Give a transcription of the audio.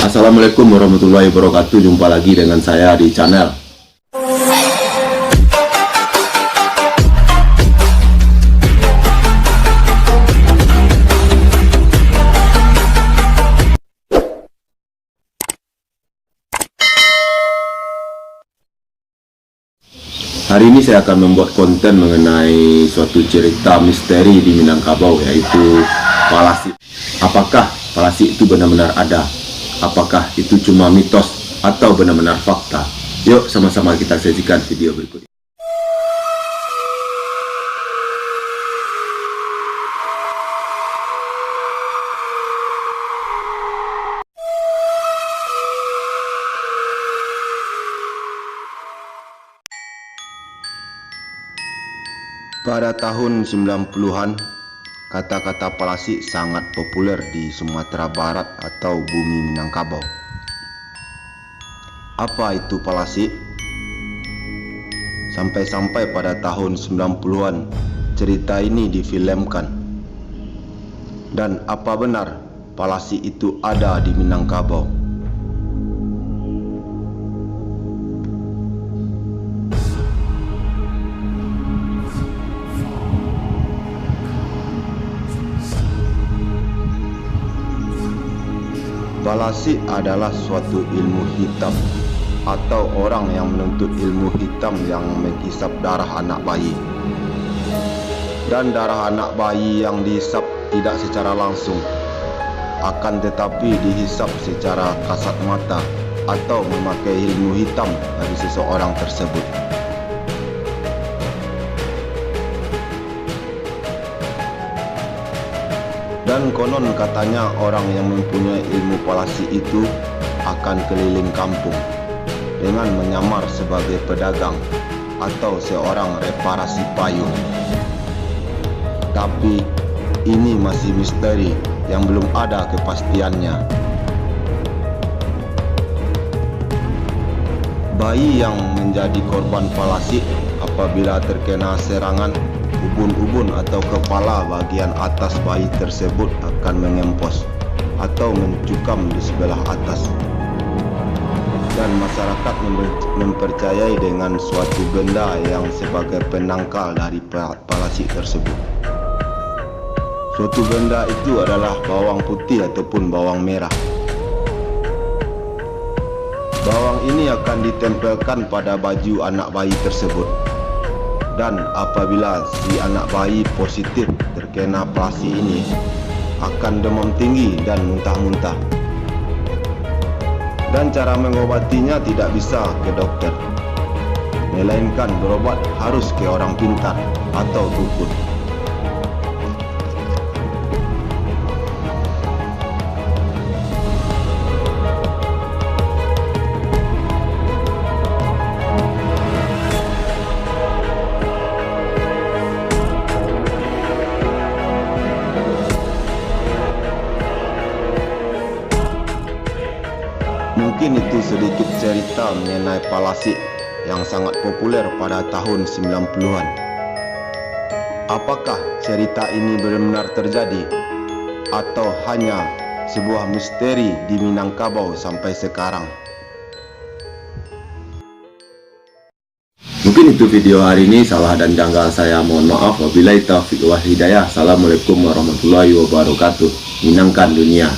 Assalamualaikum warahmatullahi wabarakatuh. Jumpa lagi dengan saya di channel. Hari ini saya akan membuat konten mengenai suatu cerita misteri di Minangkabau, yaitu Palasi. Apakah Palasi itu benar-benar ada? Apakah itu cuma mitos atau benar-benar fakta? Yuk sama-sama kita saksikan video berikut ini. Pada tahun 90-an, kata-kata Palasi sangat populer di Sumatera Barat atau bumi Minangkabau. Apa itu Palasi? Sampai-sampai pada tahun 90-an, cerita ini difilmkan. Dan apa benar Palasi itu ada di Minangkabau? Palasi adalah suatu ilmu hitam atau orang yang menuntut ilmu hitam yang menghisap darah anak bayi. Dan darah anak bayi yang dihisap tidak secara langsung, akan tetapi dihisap secara kasat mata atau memakai ilmu hitam dari seseorang tersebut. Dan konon katanya orang yang mempunyai ilmu Palasi itu akan keliling kampung dengan menyamar sebagai pedagang atau seorang reparasi payung. Tapi ini masih misteri yang belum ada kepastiannya. Bayi yang menjadi korban Palasi apabila terkena serangan, ubun-ubun atau kepala bagian atas bayi tersebut akan mengempos atau mencukam di sebelah atas. Dan masyarakat mempercayai dengan suatu benda yang sebagai penangkal dari Palasi tersebut. Suatu benda itu adalah bawang putih ataupun bawang merah. Bawang ini akan ditempelkan pada baju anak bayi tersebut. Dan apabila si anak bayi positif terkena Palasi ini, akan demam tinggi dan muntah-muntah. Dan cara mengobatinya tidak bisa ke dokter, melainkan berobat harus ke orang pintar atau dukun. Mungkin itu sedikit cerita mengenai Palasi yang sangat populer pada tahun 90-an. Apakah cerita ini benar-benar terjadi atau hanya sebuah misteri di Minangkabau sampai sekarang? Mungkin itu video hari ini. Salah dan janggal saya mohon maaf. Wabillahi taufiq wal hidayah. Assalamualaikum warahmatullahi wabarakatuh. Minangkan dunia.